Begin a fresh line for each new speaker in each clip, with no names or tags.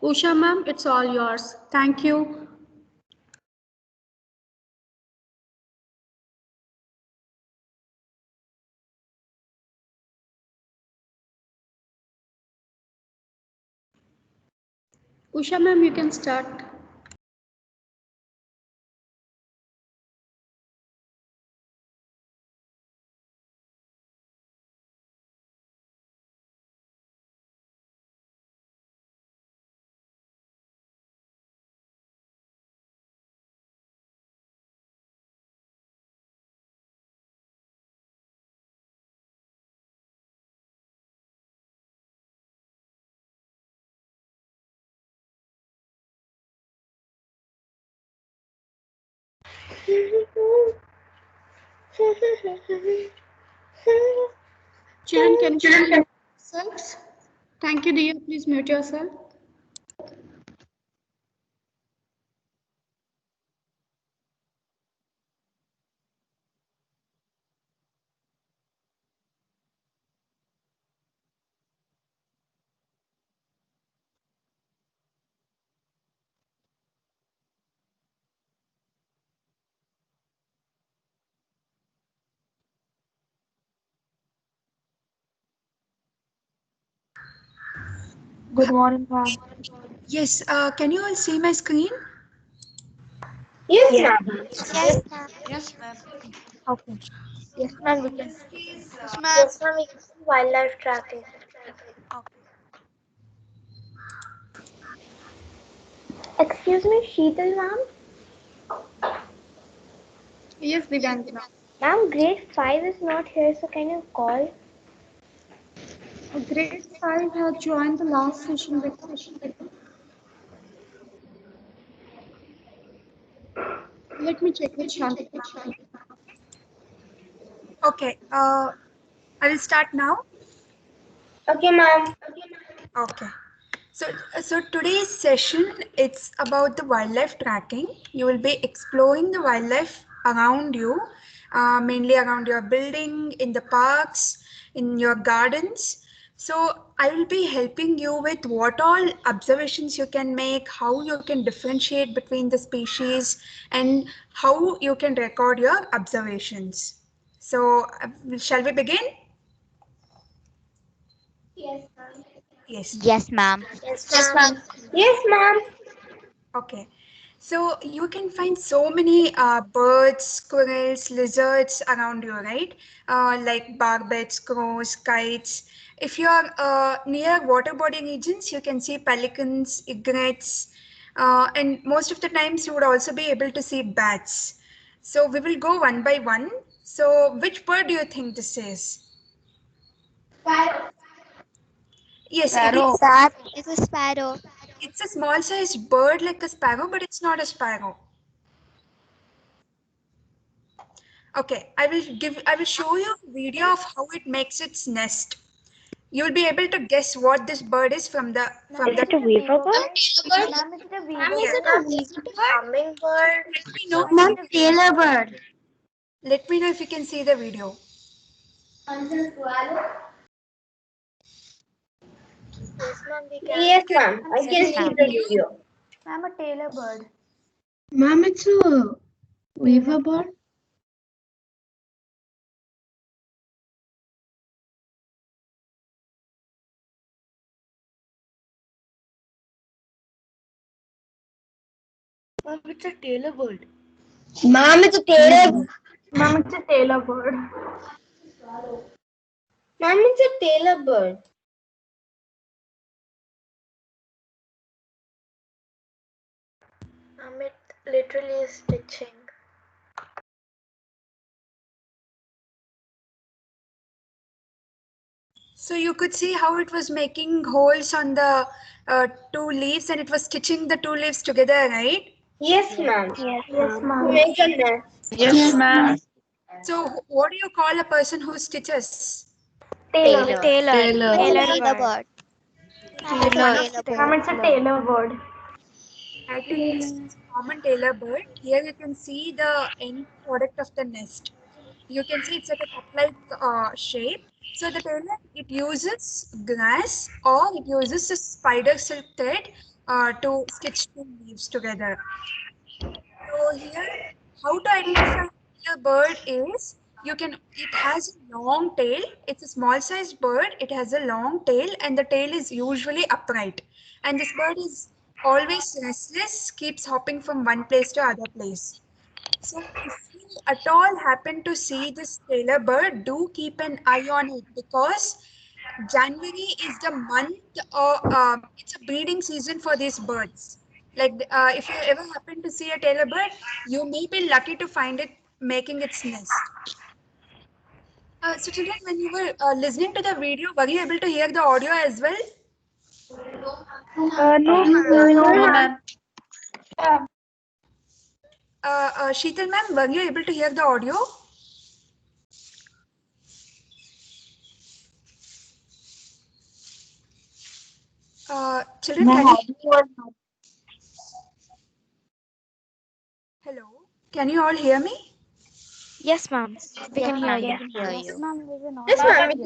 Usha ma'am, it's all yours. Thank you. Usha ma'am, you can start. Children, can you mute yourselves? Thank you, dear. Please mute yourself.
Good morning, ma'am.
Yes, can you all see my screen?
Yes,
Yes.
ma'am.
Yes, ma'am.
Yes, ma'am.
Okay. Yes, ma'am. We can.
Yes, ma'am.
Yes, ma'am. We can see wildlife tracking. Excuse me, Sheetal, ma'am.
Yes, Divyangana.
Ma'am, grade 5 is not here, so can you call?
Grade 5 had joined the last session with us. Let me check with Shanti.
Okay, I will start now.
Okay, ma'am.
Okay. So today's session it's about the wildlife tracking. You will be exploring the wildlife around you, mainly around your building, in the parks, in your gardens. So I will be helping you with what all observations you can make, how you can differentiate between the species, and how you can record your observations. So shall we begin? Yes.
Yes, ma'am.
Yes, ma'am. Yes, ma'am.
Okay. So you can find so many birds, squirrels, lizards around you, right? Like barbets, crows, kites. If you are near water body regions, you can see pelicans, egrets, and most of the times you would also be able to see bats. So we will go one by one. So which bird do you think this is? Yes, it
Sparrow.
is.
That is a sparrow.
It's a small sized bird like a sparrow, but it's not a sparrow. Okay, I will show you a video of how it makes its nest. You'll be able to guess what this bird is from the
Ma'am, is
the
it a weaver bird?
Ma'am,
Ma'am, is it a
ma'am,
weaver
is
Yes.
it
bird?
a hummingbird?
Let me know.
Ma'am, is it a weaver
Taylor
bird?
bird.
Let me know if you can see the video.
Yes, ma'am. We can. Yes, ma'am. I
Yes,
can see
ma'am.
the video.
Ma'am, a Taylor bird.
Ma'am, it's a weaver bird.
Ma'am, it's a Taylor bird.
Ma'am, it's a Taylor.
Ma'am, it's a Taylor bird.
Ma'am, it's a Taylor bird. Ma'am, it literally is stitching.
So you could see how it was making holes on the two leaves and it was stitching the two leaves together, right?
Yes, ma'am.
Yes,
Yes,
ma'am.
To
ma'am.
make a nest.
Yes, ma'am.
So what do you call a person who stitches?
Taylor.
Taylor.
Taylor.
Taylor.
Taylor
Taylor.
the bird. It's a
Ma'am,
Taylor bird.
it's a Taylor bird.
I think this is common Taylor bird. Here you can see the end product of the nest. You can see it's like a cup-like shape. So the tailor it uses grass or it uses a spider silk thread to stitch two leaves together. So here, how to identify a bird is it has a long tail. It's a small sized bird. It has a long tail and the tail is usually upright. And this bird is always restless, keeps hopping from one place to other place. So if you at all happen to see this tailor bird, do keep an eye on it because January is the month or it's a breeding season for these birds. Like if you ever happen to see a tailor bird, you may be lucky to find it making its nest. So children, when you were listening to the video, were you able to hear the audio as well?
No, ma'am.
Sheetal ma'am, were you able to hear the audio? Children, hello, can you all hear me?
Yes, ma'am. We can hear you.
Yes, ma'am,
we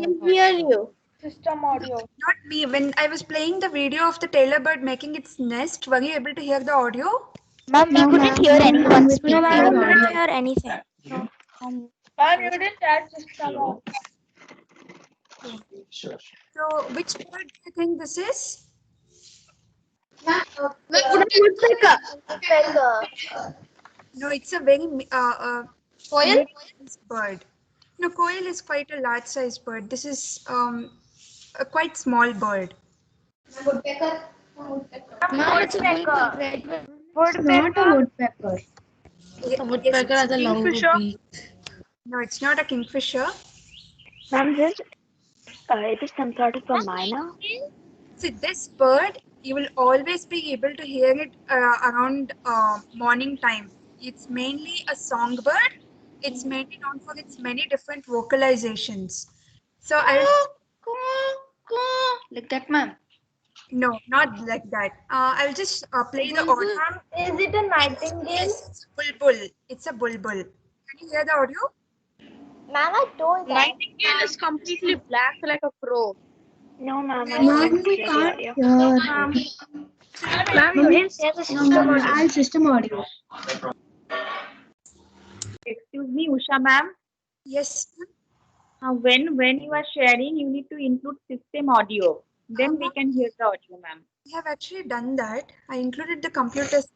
can hear you.
System audio.
Not me. When I was playing the video of the tailor bird making its nest, were you able to hear the audio?
Ma'am, we couldn't hear anyone speaking.
ma'am, we couldn't
hear anything.
Ma'am, you didn't add system audio.
So, which bird do you think this is? No, it's a very mid-sized bird. No, quail is quite a large-sized bird. This is a quite small bird.
Not a woodpecker.
A
woodpecker has a long beak.
No, it's not a kingfisher.
Ma'am, it is some sort of a minor.
See, this bird, you will always be able to hear it around morning time. It's mainly a songbird. It's mainly known for its many different vocalizations. So
Like that, ma'am.
no, not like that. I'll just play the audio.
Is it a nightingale?
Yes, it's bulbul. It's a bulbul. Can you hear the audio?
Ma'am, I told that.
Nightingale is completely black like a crow.
No, ma'am.
Ma'am, we can't hear.
Ma'am, you didn't say the system audio.
I'll system audio.
Excuse me, Usha ma'am.
Yes.
When you are sharing, you need to include system audio. Then we can hear the audio, ma'am.
We have actually done that. I included the computers.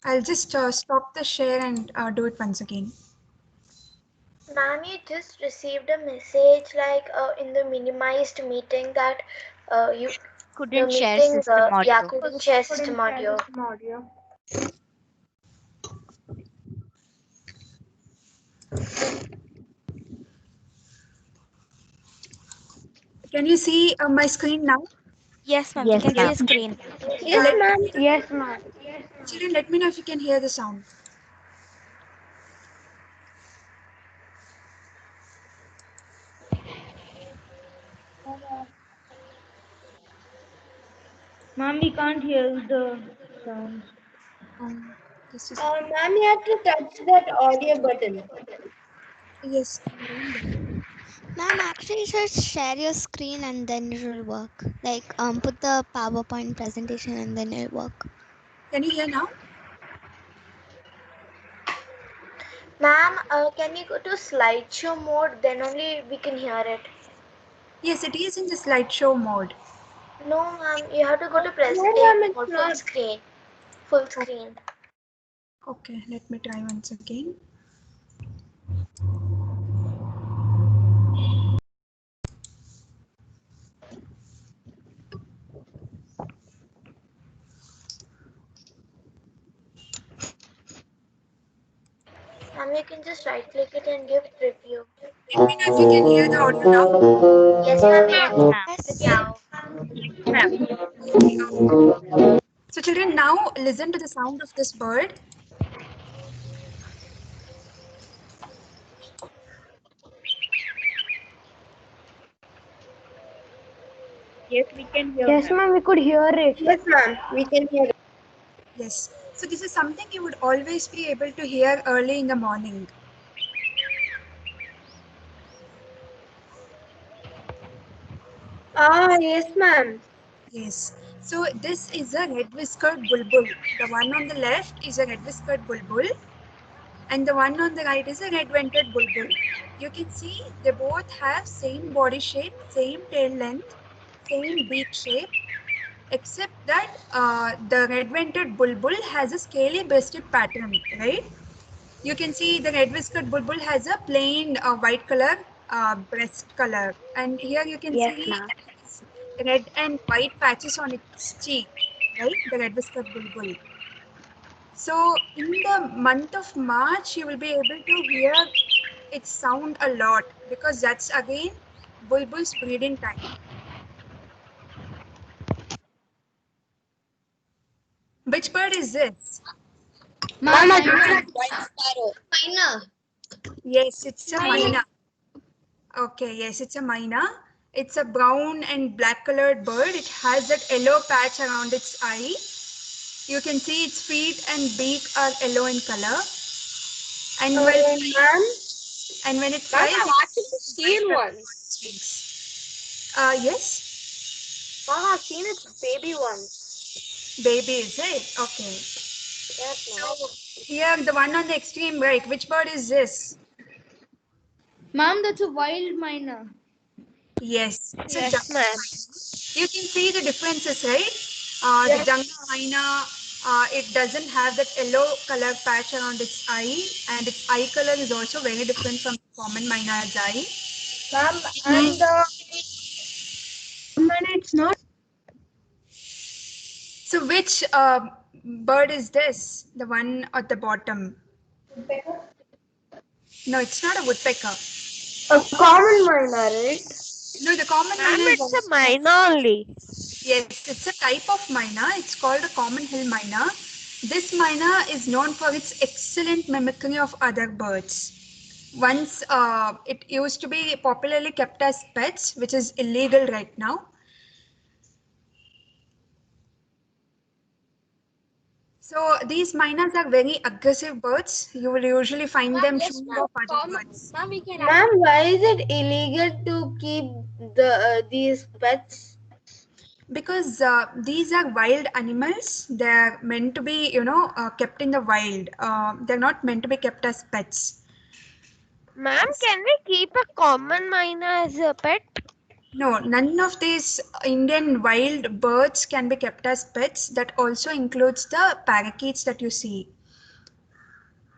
I'll just stop the share and do it once again.
Ma'am, you just received a message like in the minimized meeting that you
Couldn't
the
share
meeting,
system audio.
yeah, couldn't share system audio.
Can you see my screen now?
Yes, ma'am. We can see a screen.
Yes, ma'am.
Yes, ma'am.
Children, let me know if you can hear the sound.
Ma'am, we can't hear the sound.
This is
Ma'am, you have to touch that audio button.
yes. I'm doing that.
Ma'am, actually, just share your screen and then it will work. Like, put the PowerPoint presentation and then it'll work.
Can you hear now?
Ma'am, can you go to slideshow mode? Then only we can hear it.
Yes, it is in the slideshow mode.
No, ma'am, you have to go to presentation mode, full screen. Full screen.
Okay, let me try once again.
Ma'am, you can just right click it and give preview.
Let me know if you can hear the audio now.
Yes, ma'am.
Yes.
So children, now listen to the sound of this bird.
Yes, we can hear.
Yes, ma'am, we could hear it.
Yes, ma'am. We can hear it.
Yes. So this is something you would always be able to hear early in the morning.
Yes, ma'am.
Yes. So this is a red-whiskered bulbul. The one on the left is a red-whiskered bulbul, and the one on the right is a red-vented bulbul. You can see they both have same body shape, same tail length, same beak shape, except that the red-vented bulbul has a scaly breasted pattern, right? You can see the red-whiskered bulbul has a plain white color breast color, and here you can
Yes,
see
ma'am.
red and white patches on its cheek, right? The red-whiskered bulbul. So in the month of March, you will be able to hear its sound a lot because that's again bulbul's breeding time. Which bird is this?
Mama,
Yes, it's a myna. Okay, yes, it's a myna. It's a brown and black colored bird. It has that yellow patch around its eye. You can see its feet and beak are yellow in color. And when it flies,
I've actually seen one.
Yes,
Mom, I've seen its baby once.
baby is it? Okay.
Yes, ma'am.
So here, the one on the extreme right, which bird is this?
Ma'am, that's a wild myna.
Yes, it's a
Yes,
jungle
ma'am.
myna. You can see the differences, right? The jungle myna, it doesn't have that yellow color patch around its eye, and its eye color is also very different from common myna's eye.
Ma'am, and
It's not.
So which bird is this? The one at the bottom? No, it's not a woodpecker.
a common myna, right?
No, the common
Ma'am,
myna is
it's a myna only.
yes, it's a type of myna. It's called a common hill myna. This myna is known for its excellent mimicry of other birds. Once it used to be popularly kept as pets, which is illegal right now. So these mynas are very aggressive birds. You will usually find them shooing off other birds.
Ma'am, why is it illegal to keep these pets?
Because these are wild animals. They're meant to be, kept in the wild. They're not meant to be kept as pets.
Ma'am, can we keep a common myna as a pet?
No, none of these Indian wild birds can be kept as pets. That also includes the parakeets that you see.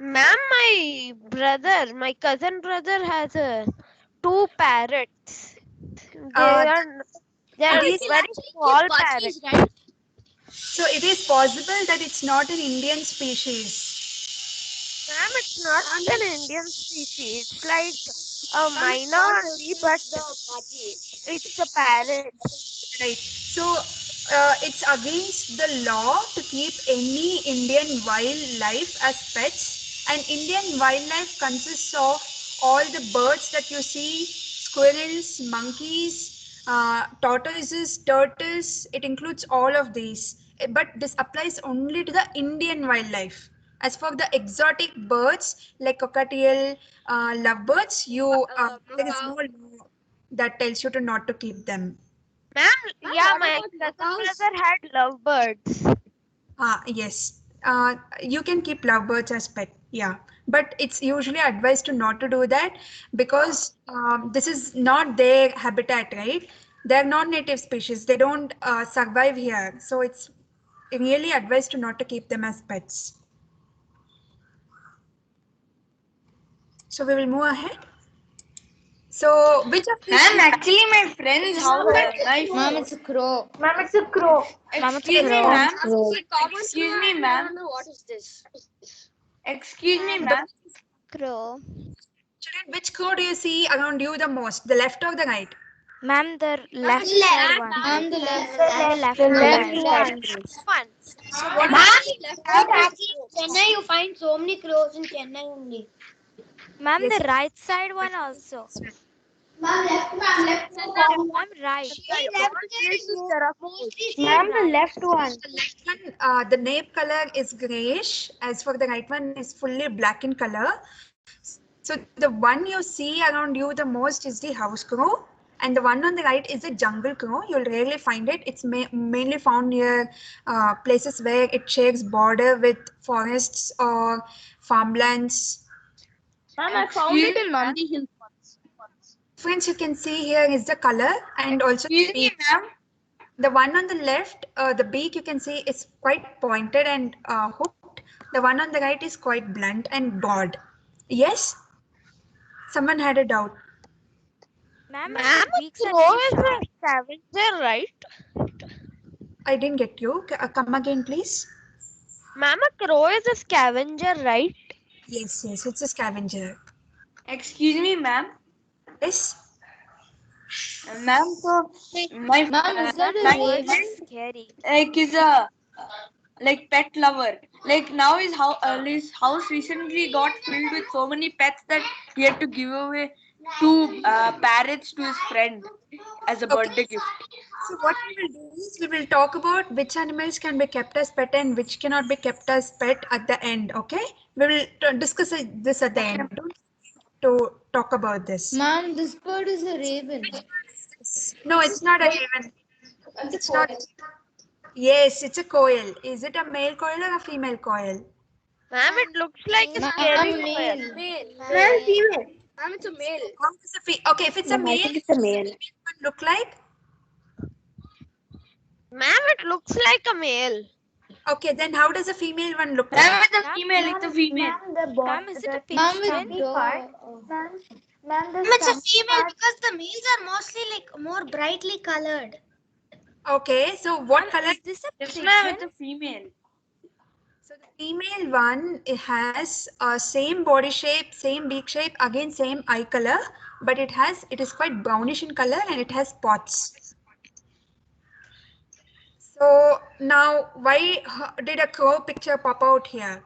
Ma'am, my cousin brother has two parrots.
Uh,
They are
these-
very small parrots.
so it is possible that it's not an Indian species.
Ma'am, it's not an Indian species. It's like a myna only, but it's a parrot.
Right. So it's against the law to keep any Indian wildlife as pets. And Indian wildlife consists of all the birds that you see, squirrels, monkeys, tortoises, turtles. It includes all of these. But this applies only to the Indian wildlife. As for the exotic birds like cockatiel, lovebirds, there is no law that tells you to not to keep them.
Ma'am, yeah, my cousin brother had lovebirds.
Yes. You can keep lovebirds as pet. Yeah. But it's usually advised to not to do that because this is not their habitat, right? They're non-native species. They don't survive here. So it's really advised to not to keep them as pets. So we will move ahead. So which of these?
Actually, my friend's house. Ma'am, it's a crow.
Ma'am, it's a crow.
Excuse me, ma'am. Excuse me, ma'am.
What is this?
Excuse me, ma'am.
Crow.
Children, which crow do you see around you the most? The left or the right?
Ma'am, the left side one.
Ma'am, the left.
The left one.
So what
Chennai, you find so many crows in Chennai only.
Ma'am,
Yes.
the right side one also.
Ma'am, left.
Ma'am, right.
Ma'am, the left one.
the left one, the nape color is grayish. As for the right one, is fully black in color. So the one you see around you the most is the house crow. and the one on the right is a jungle crow. You'll rarely find it. It's mainly found near places where it shares border with forests or farmlands.
Ma'am, I found it in Nandi Hills once.
Friends, you can see here is the color and also the beak. The one on the left, the beak you can see is quite pointed and hooked. The one on the right is quite blunt and broad. Yes? Someone had a doubt.
Ma'am, crow is a scavenger, right?
I didn't get you. Come again, please.
Ma'am, a crow is a scavenger, right?
Yes, it's a scavenger.
Excuse me, ma'am.
Yes.
Ma'am, so my
Is that a raven? Scary.
like is a like pet lover. Like now his house recently got filled with so many pets that he had to give away 2 parrots to his friend as a birthday gift.
So what we will do is we will talk about which animals can be kept as pet and which cannot be kept as pet at the end. Okay, we will discuss this at the end. To talk about this.
Ma'am, this bird is a raven.
No, it's not a raven. It's not. Yes, it's a koel. Is it a male koel or a female koel?
Ma'am, it looks like a scary
Male.
Ma'am, female. Ma'am, it's a male.
Okay, if it's a
Ma'am, I
male,
think it's a male.
what does it look like?
Ma'am, it looks like a male.
Okay, then how does a female one look
Ma'am,
like?
it's a female. It's a female.
Ma'am, is it a
Ma'am,
pigskin?
with dog.
Ma'am, it's a female because the males are mostly like more brightly colored.
Okay, so what color?
Is this a
Yes,
pigeon?
ma'am, it's a female.
So the female one, it has same body shape, same beak shape, again same eye color, but it is quite brownish in color and it has spots. So now, why did a crow picture pop out here?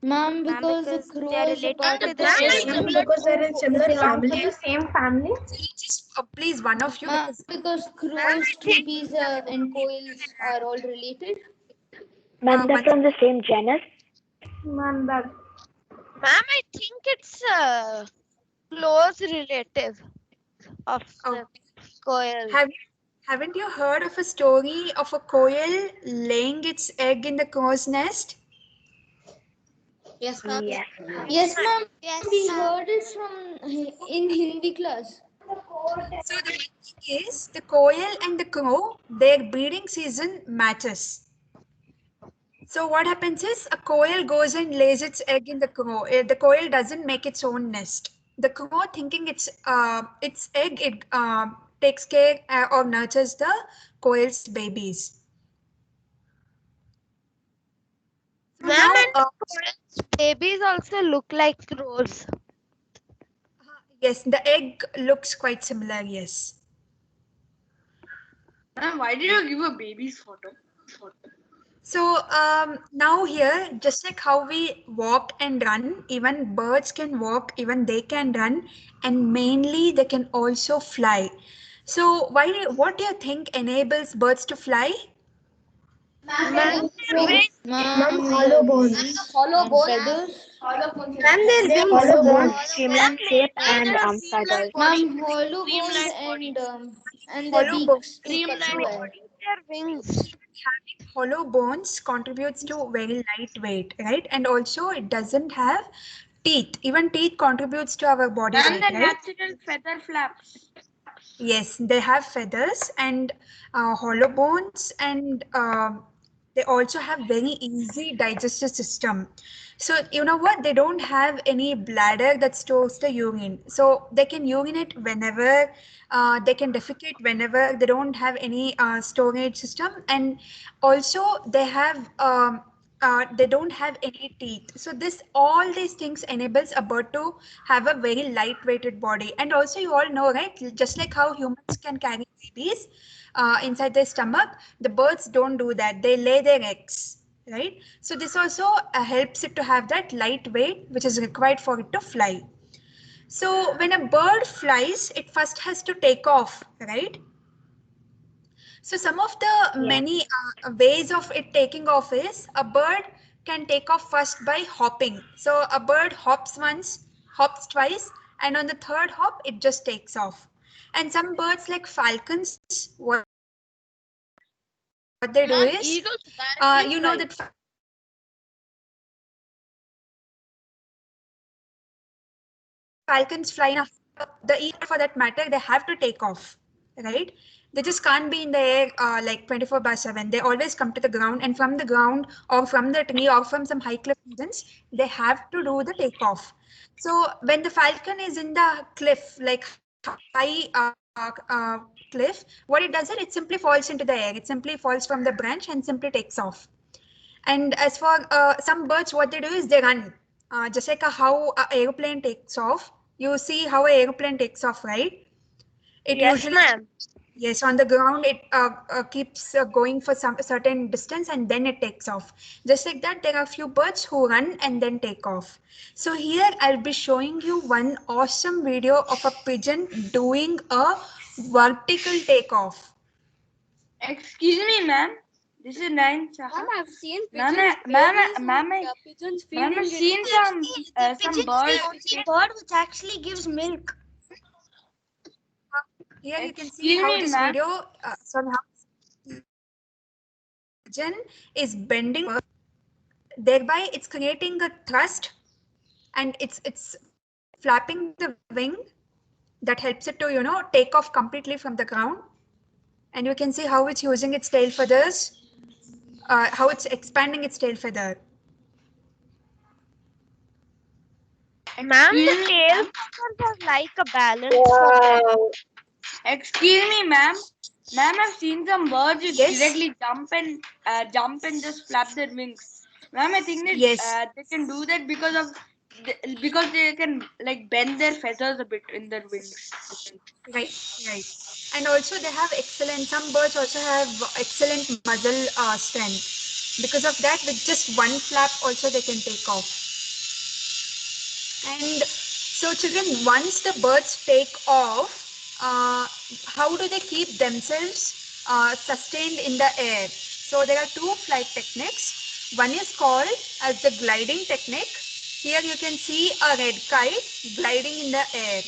Ma'am, because the
because
crow
they are
is a
related
part
to
of
the
the
same-
family.
because
they're in similar family.
Same family?
Just please, one of you.
Ma'am, because crows, creepies, and koels are all related.
Ma'am, they're from the same genus.
Ma'am, I think it's a close relative of the koel.
Haven't you heard of a story of a koel laying its egg in the crow's nest?
Yes, ma'am.
Yes.
Yes, ma'am.
Yes.
We heard it from in Hindi class.
So the thing is, the koel and the crow, their breeding season matches. So what happens is, a koel goes and lays its egg in the crow. The koel doesn't make its own nest. The crow, thinking its egg, it takes care or nurtures the koel's babies. So
Ma'am,
now,
and koel's babies also look like crows.
yes, the egg looks quite similar. Yes.
Ma'am, why did you give a baby's photo?
So now here, just like how we walk and run, even birds can walk, even they can run, and mainly they can also fly. So what do you think enables birds to fly?
Ma'am,
Ma'am, hollow bones. Hollow bones. Feathers.
Hollow bones, streamline shape, and feathers.
Ma'am, hollow bones and the
Hollow bones.
beaks to catch air.
their wings.
Hollow bones contributes to very lightweight, right? And also it doesn't have teeth. Even teeth contributes to our body
And
weight,
the
right?
natural feather flaps.
Yes, they have feathers and hollow bones, and they also have very easy digestive system. So you know what? They don't have any bladder that stores the urine. So they can urinate whenever, they can defecate whenever. They don't have any storage system, and also they don't have any teeth. So all these things enables a bird to have a very light-weighted body. And also you all know, right? Just like how humans can carry babies inside their stomach, the birds don't do that. They lay their eggs, right? So this also helps it to have that light weight, which is required for it to fly. So when a bird flies, it first has to take off, right? So some of the many ways of it taking off is, a bird can take off first by hopping. So a bird hops once, hops twice, and on the third hop, it just takes off. And some birds like falcons, what they do is, you know that falcons fly enough, the eagle for that matter, they have to take off, right? They just can't be in the air like 24/7. They always come to the ground, and from the ground or from the tree or from some high cliff regions, they have to do the takeoff. So when the falcon is in the cliff, like high cliff, what it does is it simply falls into the air. It simply falls from the branch and simply takes off. And as for some birds, what they do is they run. Just like how an airplane takes off. You see how an airplane takes off, right? It
Yes,
usually,
ma'am.
yes, on the ground, it keeps going for some certain distance and then it takes off. Just like that, there are a few birds who run and then take off. So here I'll be showing you one awesome video of a pigeon doing a vertical takeoff.
Excuse me, ma'am. This is Nayan Saha.
Ma'am, I've seen
Ma'am,
pigeons.
pigeons
feeding
I've
it.
seen some birds.
The bird which actually gives milk.
Here you can see
Excuse
how
me,
this
ma'am.
video somehow pigeon is bending, thereby it's creating a thrust, and it's flapping the wing that helps it to take off completely from the ground. And you can see how it's using its tail feathers, how it's expanding its tail feather.
Ma'am, the
Excuse me,
tail
ma'am.
feathers are like a balance for
Excuse me, ma'am. Ma'am, I've seen some birds which
Yes.
directly jump and just flap their wings. Ma'am, I think that
Yes.
they can do that because they can like bend their feathers a bit in their wings.
Right, right. And also they have some birds also have excellent muzzle strength. Because of that, with just one flap also they can take off. And so children, once the birds take off, how do they keep themselves sustained in the air? So there are two flight techniques. One is called as the gliding technique. Here you can see a red kite gliding in the air.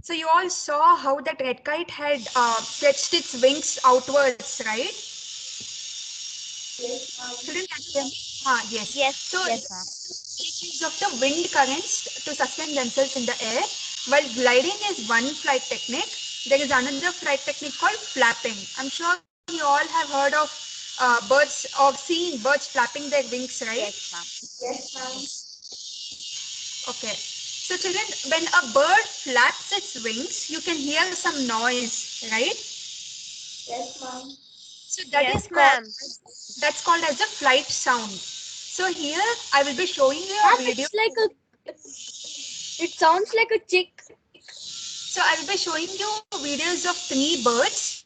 So you all saw how that red kite had stretched its wings outwards, right? Children, can you hear me? Yes.
Yes,
So
yes, ma'am.
use of the wind currents to sustain themselves in the air. While gliding is one flight technique, there is another flight technique called flapping. I'm sure you all have heard of birds or seen birds flapping their wings, right?
Yes, ma'am.
Okay. So children, when a bird flaps its wings, you can hear some noise, right? So that
Yes,
is
ma'am.
that's called as a flight sound. So here I will be showing you a video.
It's like it sounds like a chick.
So I will be showing you videos of 3 birds.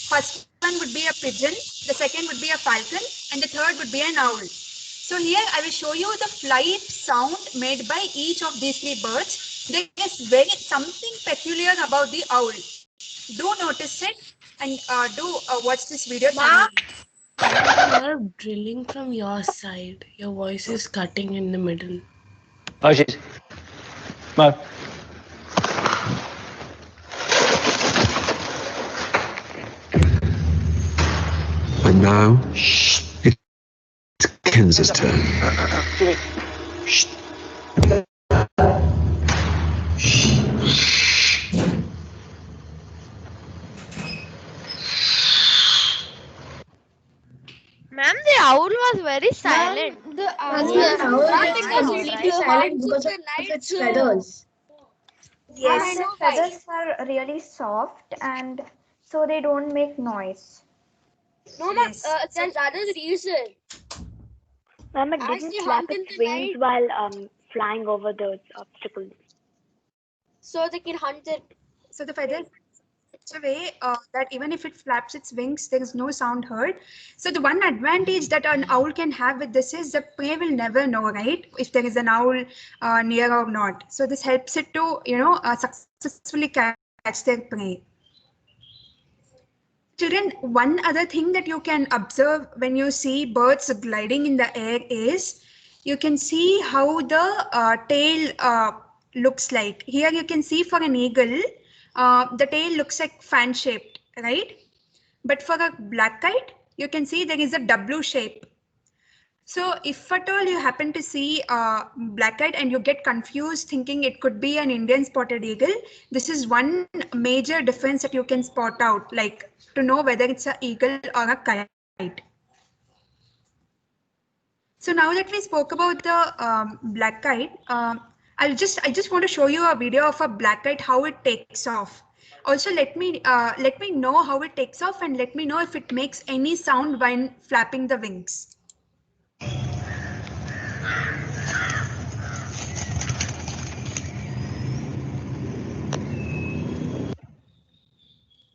First one would be a pigeon, the second would be a falcon, and the third would be an owl. So here I will show you the flight sound made by each of these 3 birds. There is something peculiar about the owl. Do notice it and do watch this video.
You're drilling from your side. Your voice is cutting in the middle.
Ashish. Mark.
And now, it's Kenza's turn.
Ma'am, the owl was very silent.
The owl was really silent because of its feathers.
Yes.
And the feathers are really soft and so they don't make noise.
No, ma'am,
Yes.
there's other reason.
Ma'am, it
As
didn't
they
flap
hunt in
its
the
wings
night.
while flying over those obstacles.
So they can hunt it.
So the feathers such a way that even if it flaps its wings, there is no sound heard. So the one advantage that an owl can have with this is the prey will never know, right, if there is an owl near or not. So this helps it to, successfully catch their prey. Children, one other thing that you can observe when you see birds gliding in the air is you can see how the tail looks like. Here you can see for an eagle, the tail looks like fan shaped, right? But for a black kite, you can see there is a W shape. So if at all you happen to see black kite and you get confused thinking it could be an Indian spotted eagle, this is one major difference that you can spot out, like to know whether it's an eagle or a kite. So now that we spoke about the black kite, I just want to show you a video of a black kite, how it takes off. Also, let me know how it takes off and let me know if it makes any sound when flapping the wings.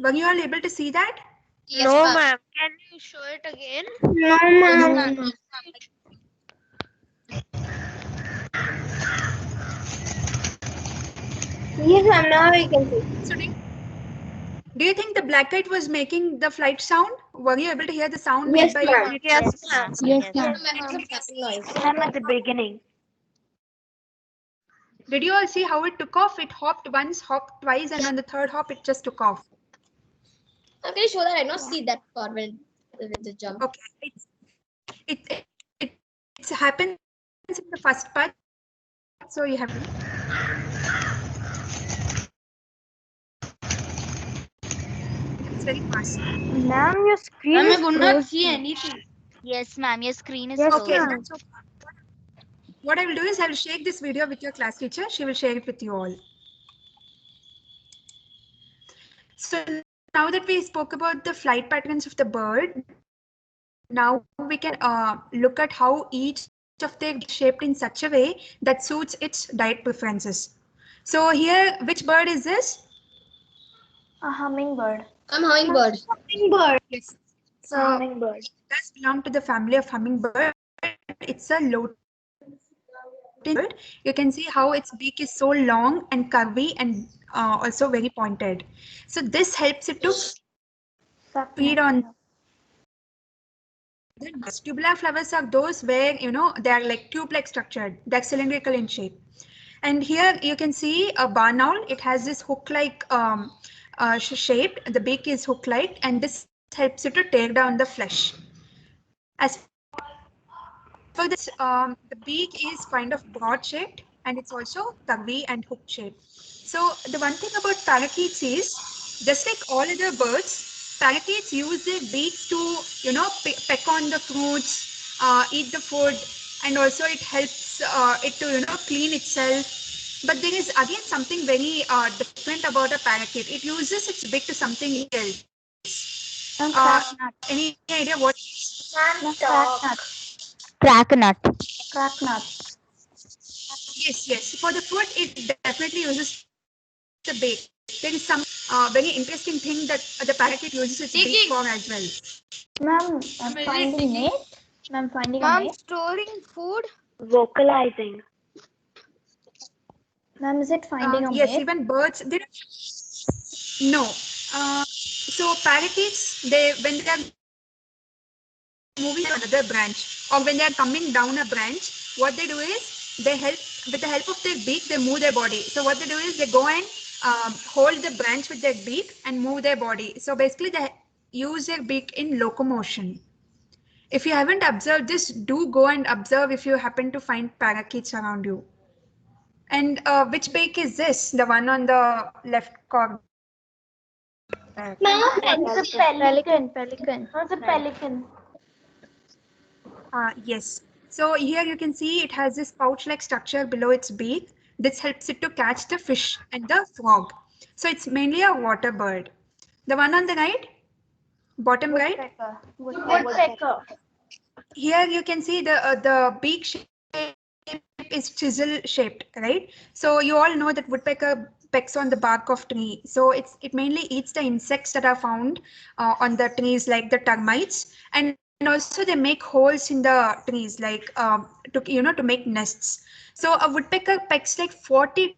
Were you all able to see that?
Yes, no, ma'am. Can you show it again?
No, ma'am. Yes, ma'am. Now I can see.
So do you think the black kite was making the flight sound? Were you able to hear the sound made by it?
Yes, ma'am.
Yes, ma'am.
Ma'am, at the beginning.
Did you all see how it took off? It hopped once, hopped twice, and on the third hop, it just took off.
Can you show that? I not see that part when the jump.
Okay, it happens in the first part, so you have. It's very fast.
Ma'am, your screen
Ma'am,
is
I could not
closed.
see anything.
Yes, ma'am. Your screen is
Yes,
closed.
Okay,
ma'am.
that's okay. What I will do is I will share this video with your class teacher. She will share it with you all. So now that we spoke about the flight patterns of the bird, now we can look at how each of them is shaped in such a way that suits its diet preferences. So here, which bird is this?
A hummingbird.
I'm hummingbird.
Hummingbird.
Yes.
So, hummingbird.
It does belong to the family of hummingbird. It's a low bird. You can see how its beak is so long and curvy and also very pointed. So this helps it to feed on. The tubular flowers are those where they are like tube-like structured. They're cylindrical in shape. And here you can see a barn owl. It has this hook-like shape. The beak is hook-like, and this helps it to tear down the flesh. As for this, the beak is kind of broad-shaped, and it's also curvy and hook-shaped. So the one thing about parakeets is, just like all other birds, parakeets use their beaks to, peck on the fruits, eat the food, and also it helps it to, clean itself. But there is again something very different about a parakeet. It uses its beak to something else. Any idea what?
Cracknut.
Cracknut.
Yes. For the food, it definitely uses the beak. There is some very interesting thing that the parakeet uses its beak for as well.
Ma'am, finding mate. Ma'am, finding a
Ma'am,
mate.
storing food.
Vocalizing. Ma'am, is it finding a
Yes,
mate?
even birds. No. So parakeets, when they are moving to another branch or when they are coming down a branch, what they do is they help with the help of their beak. They move their body. So what they do is they go and hold the branch with their beak and move their body. So basically, they use their beak in locomotion. If you haven't observed this, do go and observe if you happen to find parakeets around you. And which beak is this? The one on the left corner.
Ma'am, it's a pelican. Pelican. It's a pelican.
Yes. So here you can see it has this pouch-like structure below its beak. This helps it to catch the fish and the frog. So it's mainly a water bird. The one on the right, bottom right.
Woodpecker.
Here you can see the beak shape is chisel shaped, right? So you all know that woodpecker pecks on the bark of tree. So it mainly eats the insects that are found on the trees, like the termites, and also they make holes in the trees, like to make nests. So a woodpecker pecks like 40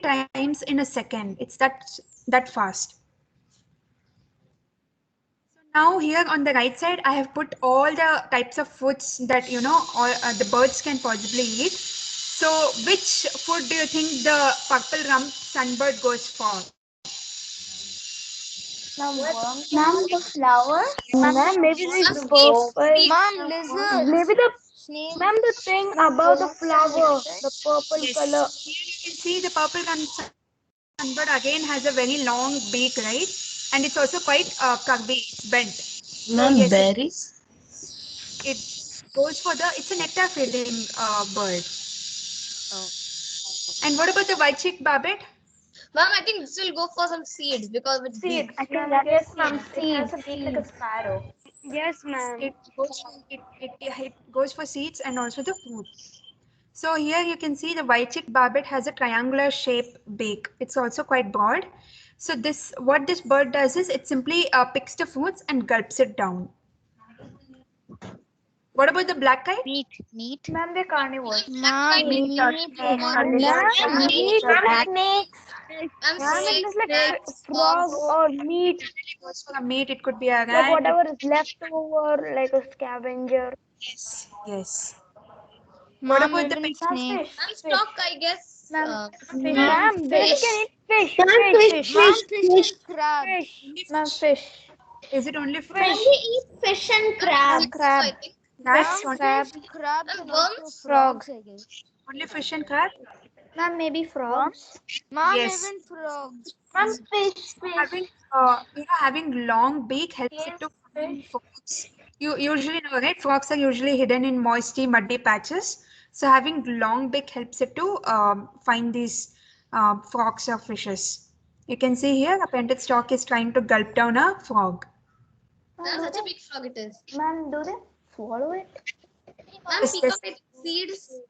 times in a second. It's that fast. Now here on the right side, I have put all the types of foods that all the birds can possibly eat. So which food do you think the purple rump sunbird goes for?
Ma'am, the flower.
Ma'am, maybe the purple.
Ma'am, lizard.
Maybe the
Snake.
ma'am the thing about the flower, the purple
Yes.
color.
Here you can see the purple rump sunbird again has a very long beak, right? And it's also quite curvy, it's bent.
Ma'am,
yes,
berries?
It goes for it's a nectar feeding bird. And what about the white-cheeked barbet?
Ma'am, I think this will go for some seeds because it's
Seeds.
big.
I think
Yes,
ma'am.
It has
Seeds.
a beak like a sparrow.
Yes, ma'am.
It goes for seeds and also the food. So here you can see the white-cheeked barbet has a triangular shape beak. It's also quite broad. So what this bird does is it simply picks the fruits and gulps it down. What about the black kite?
Meat.
Ma'am, they're carnivores.
Ma'am, meat.
Snakes. Ma'am, it is like frog or meat.
It goes for a meat. It could be a
Like
rat.
whatever is left over, like a scavenger.
Yes. What about the
even
penguin?
snake.
I'm stuck, I guess.
Ma'am, they can eat fish.
Fish and crab.
Ma'am, fish.
Is it only fish?
They eat fish and crab.
Crab.
Crabs?
Crab.
Crab
And
and also
worms?
frogs, I guess.
Only fish and crab?
Ma'am, maybe frogs.
Ma'am,
Yes.
even frogs.
Ma'am, fish.
Having long beak helps it to find frogs. You usually know, right? Frogs are usually hidden in moisty, muddy patches. So having long beak helps it to find these frogs or fishes. You can see here a painted stork is trying to gulp down a frog.
Ma'am, such a big frog it is.
Ma'am, do they swallow it?
Ma'am,
Yes,
peacock eats seeds.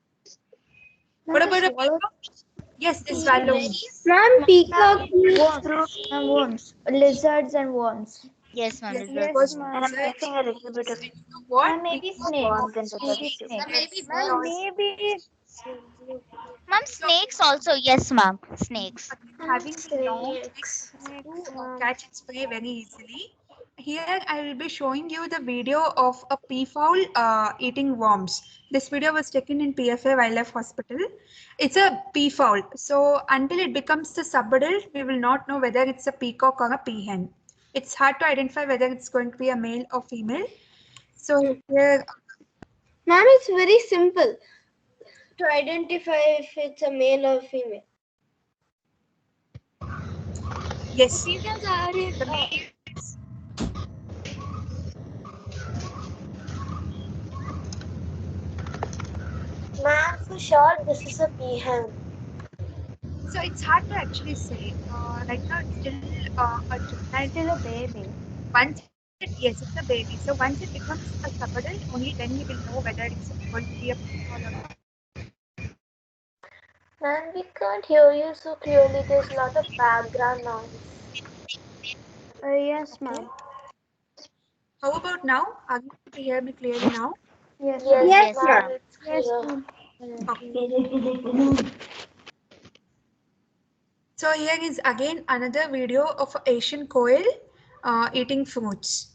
What about a peacock? Yes, they swallow.
Ma'am, peacock eats fruits and worms. Lizards and worms.
Yes, ma'am.
Yes,
lizard.
yes,
And I'm guessing a little bit of
what?
maybe snakes. Maybe
Ma'am, maybe.
Ma'am, snakes also. Yes, ma'am. Snakes.
Having long beaks to catch its prey very easily. Here I will be showing you the video of a peafowl eating worms. This video was taken in PFA Wildlife Hospital. It's a peafowl. So until it becomes the subadult, we will not know whether it's a peacock or a peahen. It's hard to identify whether it's going to be a male or female. So here,
Ma'am, it's very simple to identify if it's a male or female.
yes, the male.
Ma'am, for sure, this is a peahen.
So it's hard to actually say. Right now it's still a juvenile.
Still a baby.
Yes, it's a baby. So once it becomes a subadult, only then we will know whether it's going to be a peafowl or not.
Ma'am, we can't hear you so clearly. There's a lot of background noise.
Yes, ma'am.
How about now? Are you able to hear me clearly now?
Yes,
Yes,
ma'am.
ma'am. It's
Yes,
clear.
ma'am.
So here is again another video of an Asian koel eating fruits.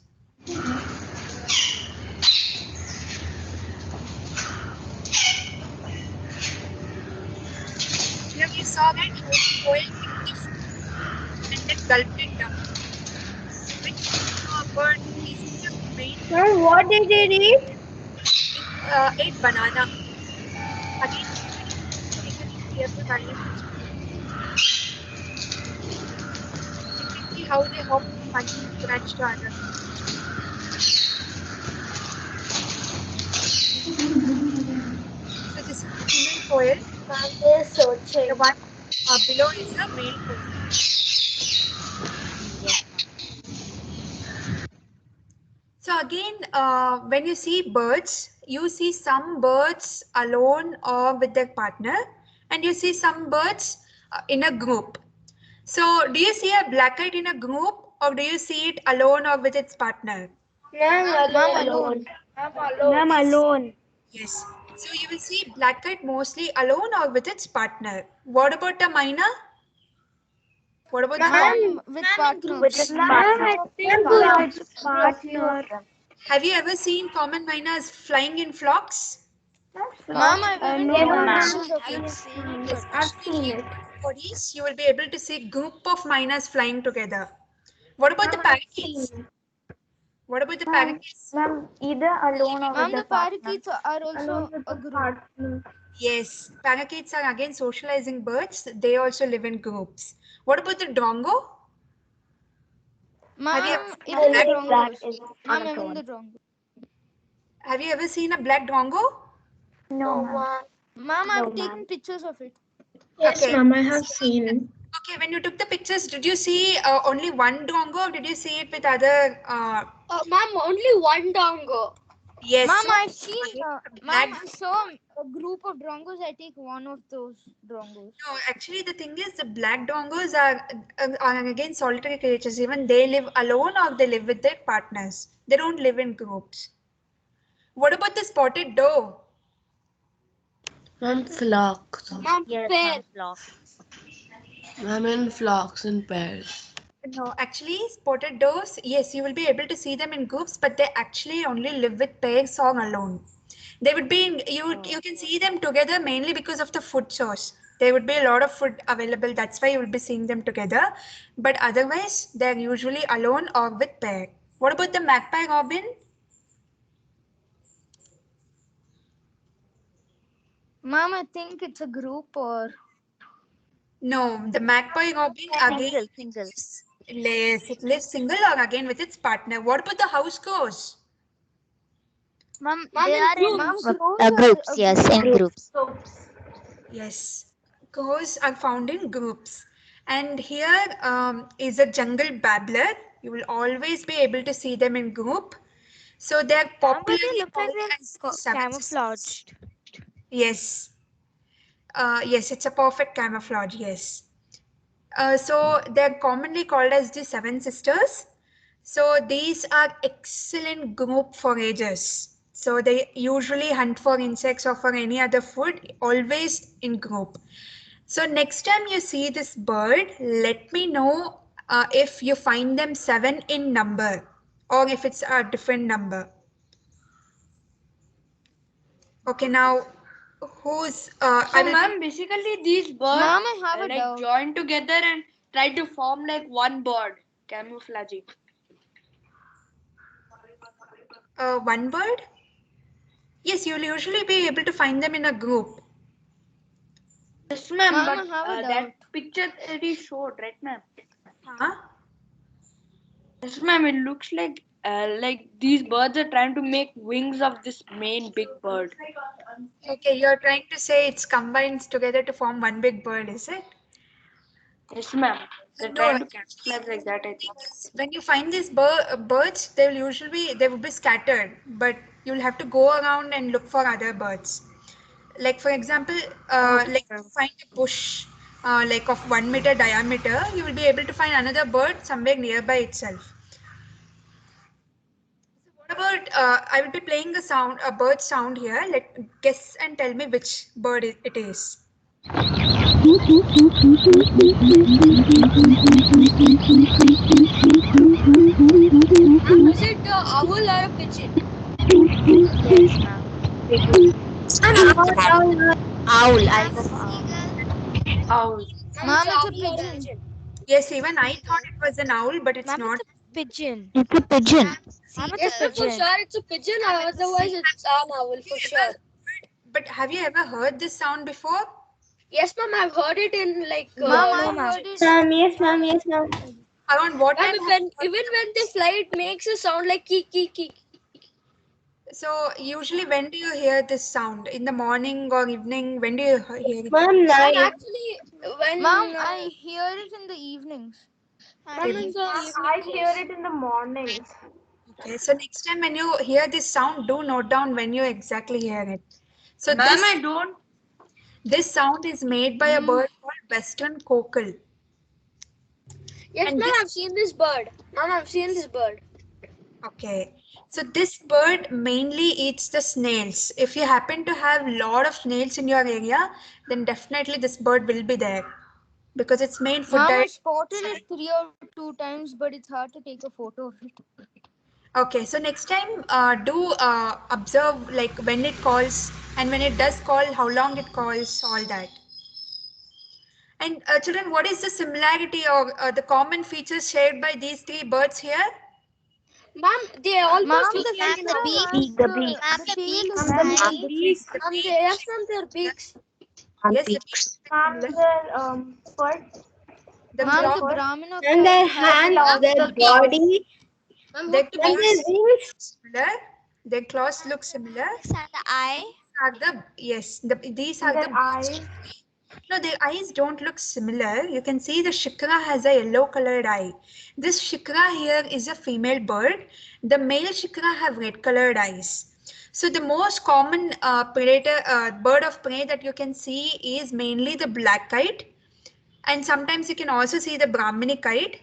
Here we saw that koel picked the fruit and then gulped it down. Which bird is the main?
Ma'am, what did it eat?
Ate banana. Again, careful balance. You can see how they hop from one branch to another. So this is the female koel.
Ma'am, they're searching.
The one below is the male koel. So again, when you see birds, you see some birds alone or with their partner, and you see some birds in a group. So do you see a black kite in a group, or do you see it alone or with its partner?
Alone.
Ma'am, alone.
Yes. So you will see black kite mostly alone or with its partner. What about the myna? What about the
Ma'am,
With partners.
with the
Ma'am, I think with its partner.
Have you ever seen common mynas flying in flocks?
Ma'am, I've even
No,
seen
ma'am.
pictures of it.
I've seen it.
Bodies, you will be able to see group of mynas flying together. What about the parakeets? What about the parakeets?
Ma'am, either alone or
Ma'am,
with
the
the partner.
parakeets are also a group.
Yes, parakeets are again socializing birds. They also live in groups. What about the drongo? Have you
Ma'am,
ever
even the
seen
drongos. Ma'am, even the drongo.
Have you ever seen a black drongo?
No, ma'am.
Ma'am, I've taken pictures of it.
Yes,
Okay.
ma'am, I have seen.
Okay, when you took the pictures, did you see only one drongo, or did you see it with other?
Ma'am, only one dongo.
Yes.
Ma'am,
so
I've seen.
black.
Ma'am, I saw a group of drongos. I take one of those drongos.
No, actually, the thing is, the black dongos are again solitary creatures. Even they live alone or they live with their partners. They don't live in groups. What about the spotted doe?
Ma'am, flocks.
Ma'am, pair.
Ma'am, in flocks and pairs.
No, actually, spotted does, yes, you will be able to see them in groups, but they actually only live with pairs or alone. They would be in, you can see them together mainly because of the food source. There would be a lot of food available. That's why you will be seeing them together. But otherwise, they're usually alone or with pair. What about the magpie robin?
Ma'am, I think it's a group or.
No, the magpie robin again.
Single.
It lives single or again with its partner. What about the house crows?
Ma'am,
Ma'am,
they
in
are
groups.
Groups, yes, in groups.
Yes, crows are found in groups. And here is a jungle babbler. You will always be able to see them in group. So they are popularly called as seven sisters.
Camouflaged.
Yes. Yes, it's a perfect camouflage, yes. So they're commonly called as the seven sisters. So these are excellent group foragers. So they usually hunt for insects or for any other food, always in group. So next time you see this bird, let me know if you find them 7 in number or if it's a different number. Okay, now who's
So, ma'am, basically these birds
Ma'am, I have a
like
doubt.
join together and try to form like one bird, camouflaging.
one bird? Yes, you'll usually be able to find them in a group.
Yes, ma'am,
Ma'am,
but
I have a
that
doubt.
picture that is showed, right, ma'am?
Huh?
Yes, ma'am. It looks like these birds are trying to make wings of this main big bird.
Okay, you're trying to say it's combines together to form one big bird, is it?
Yes, ma'am. They're
No,
trying to camouflage like that, I think.
when you find these birds, they will be scattered, but you'll have to go around and look for other birds. Like for example, like if you find a bush like of 1 meter diameter, you will be able to find another bird somewhere nearby itself. So what about I will be playing a bird sound here. Guess and tell me which bird it is.
Is it the owl or a pigeon?
Owl. I'll go for owl.
Owl.
Ma'am, it's a pigeon.
Yes, even I thought it was an owl, but it's not.
Pigeon.
It's a pigeon.
Ma'am,
Yes,
it's a
ma'am, for
pigeon.
sure it's a pigeon. Otherwise, it's an owl for sure.
But have you ever heard this sound before?
Yes, ma'am, I've heard it in like.
Ma'am, I heard it.
Yes, ma'am. Yes, ma'am.
Around what time?
Even when they fly, it makes a sound like keek keek keek.
So usually when do you hear this sound? In the morning or evening? When do you hear it?
Ma'am,
And
night.
actually, when
Ma'am, I hear it in the evenings.
ma'am, in the
I hear it in the mornings.
Okay, so next time when you hear this sound, do note down when you exactly hear it. So
Ma'am, I don't.
this sound is made by a bird called western cockle.
Yes,
And
ma'am,
this-
I've seen this bird. Ma'am, I've seen this bird.
Okay. So this bird mainly eats the snails. If you happen to have a lot of snails in your area, then definitely this bird will be there because its main food
Ma'am, I
diet.
spotted it 3 or 2 times, but it's hard to take a photo of it.
Okay, so next time do observe like when it calls and when it does call, how long it calls, all that. And children, what is the similarity or the common features shared by these three birds here?
Ma'am, they almost
Ma'am,
look
the
like
the
picture
beak.
has
The beak.
the tail is
Ma'am, the
very
beak.
different.
The beak.
Yes, ma'am, they're beaks.
Yes, the beak is
Ma'am,
similar.
their foot.
The
Ma'am,
claw,
the Brahmina
And their
kite has
hands,
a
their body,
their
and
claws
their wings.
similar. Their claws look similar.
And the eye.
Are the yes, these are
Their
the
eyes.
no, their eyes don't look similar. You can see the shikra has a yellow colored eye. This shikra here is a female bird. The male shikra have red colored eyes. So the most common predator bird of prey that you can see is mainly the black kite, and sometimes you can also see the Brahmini kite.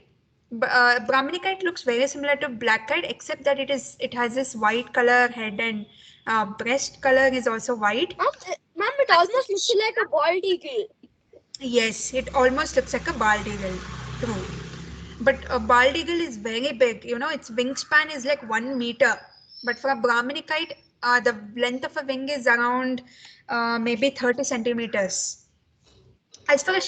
Brahmini kite looks very similar to black kite, except that it has this white color head and breast color is also white.
Ma'am, it almost looks like a bald eagle.
Yes, it almost looks like a bald eagle. True. But a bald eagle is very big. You know, its wingspan is like 1 meter. But for a Brahmini kite, the length of a wing is around maybe 30 centimeters. As for the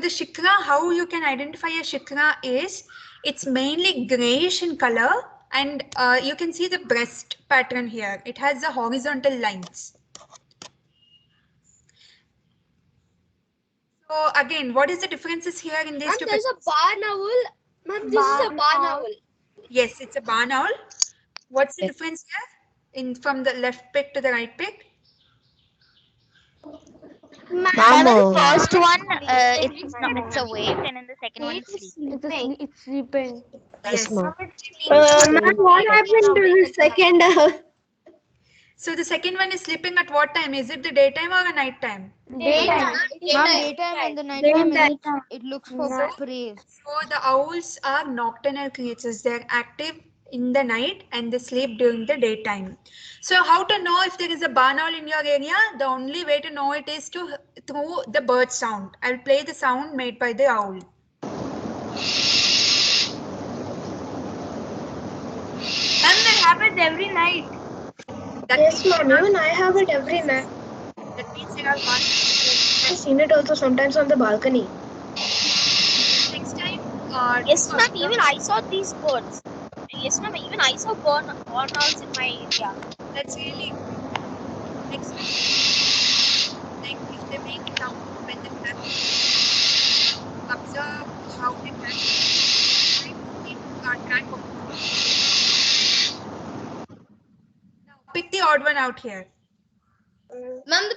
shikra, how you can identify a shikra is it's mainly grayish in color, and you can see the breast pattern here. It has the horizontal lines. So again, what is the differences here in these
Ma'am,
two
there's a
pictures?
barn owl. Ma'am, this is a barn owl.
Yes, it's a barn owl. What's the difference here in from the left pic to the right pic?
Ma'am,
The first one, it's awake, and in the second one, it's sleeping.
It's sleeping.
Yes.
Ma'am,
Ma'am, what happened to the second owl?
So the second one is sleeping at what time? Is it the daytime or a night time?
Daytime.
Ma'am, daytime and the nighttime it looks for prey.
So the owls are nocturnal creatures. They're active in the night and they sleep during the daytime. So how to know if there is a barn owl in your area? The only way to know it is through the bird sound. I'll play the sound made by the owl.
And that happens every night.
Yes, ma'am, even I have it every night.
That means there are one.
I've seen it also sometimes on the balcony.
Next time.
Yes, ma'am. Even I saw these birds. Yes, ma'am. Even I saw barn owls in my area.
That's really next time. Like if they make it out when they crack, observe how they crack. Track of. Now pick the odd one out here.
Ma'am,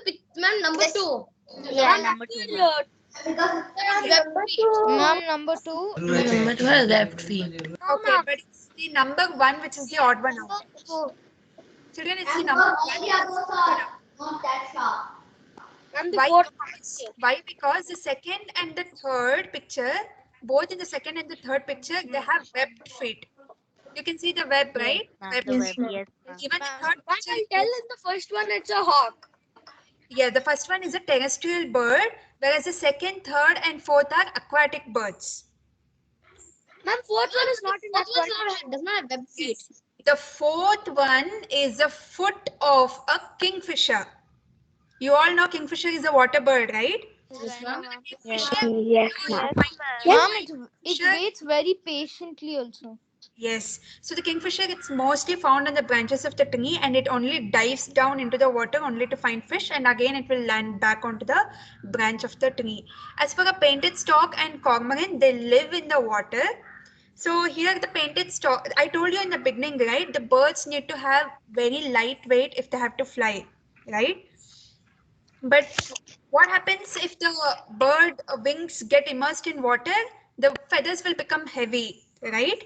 number 2.
Yeah, number 2.
Ma'am, number 2.
Number 12, left feet.
Okay, but it's the number 1 which is the odd one out. Children, it's the number 1. Why? Because the second and the third picture, both in the second and the third picture, they have webbed feet. You can see the web, right? Web.
Yes, ma'am.
Even the third
I
picture.
can tell in the first one it's a hawk.
Yeah, the first one is a terrestrial bird, whereas the second, third, and fourth are aquatic birds.
Ma'am, fourth one is not in the does not have web feet.
The fourth one is the foot of a kingfisher. You all know kingfisher is a water bird, right?
Yes, ma'am.
Yes, ma'am.
Ma'am, it waits very patiently also.
Yes. So the kingfisher, it's mostly found on the branches of the tree and it only dives down into the water only to find fish, and again it will land back onto the branch of the tree. As for a painted stork and cormorant, they live in the water. So here the painted stork, I told you in the beginning, right? The birds need to have very lightweight if they have to fly, right? But what happens if the bird wings get immersed in water? The feathers will become heavy, right?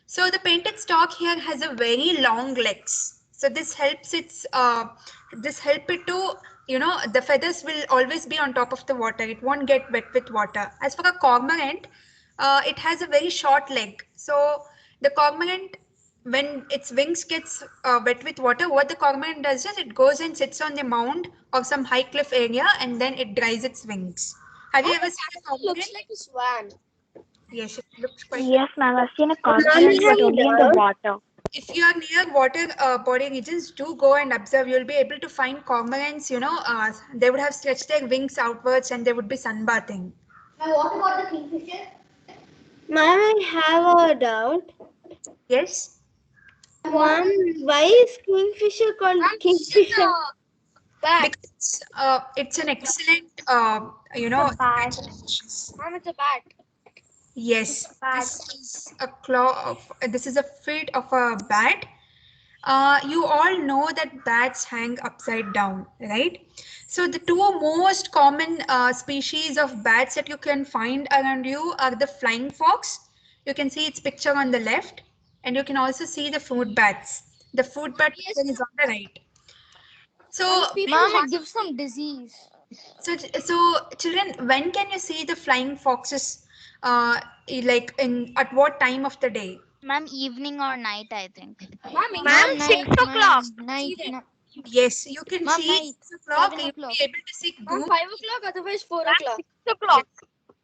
So the painted stork here has a very long legs. So this helps it to, you know, the feathers will always be on top of the water. It won't get wet with water. As for a cormorant, it has a very short leg. So the cormorant, when its wings gets wet with water, what the cormorant does is it goes and sits on the mound of some high cliff area and then it dries its wings. Have you ever seen a cormorant?
Looks like a swan.
Yes, it looks quite.
Yes, ma'am. I've seen a cormorant, but only in the water.
If you are near water body regions, do go and observe. You'll be able to find cormorants. They would have stretched their wings outwards and they would be sunbathing.
Now, what about the kingfisher? Ma'am, I have a doubt.
Yes.
Ma'am, why is kingfisher called kingfisher?
Because it's an excellent,
Ma'am,
Ma'am, it's a bat.
yes, this is a claw of, this is a feet of a bat. You all know that bats hang upside down, right? So the two most common species of bats that you can find around you are the flying fox. You can see its picture on the left, and you can also see the fruit bats. The fruit bat is on the right. So,
Ma'am, it gives some disease.
So children, when can you see the flying foxes? Like at what time of the day?
Ma'am, evening or night, I think.
Ma'am, 6 o'clock.
Night.
Yes, you can
Ma'am,
see
night.
6 o'clock.
7
You'll be
o'clock.
able to see
Ma'am,
group
5 o'clock, otherwise 4 o'clock. 6 o'clock.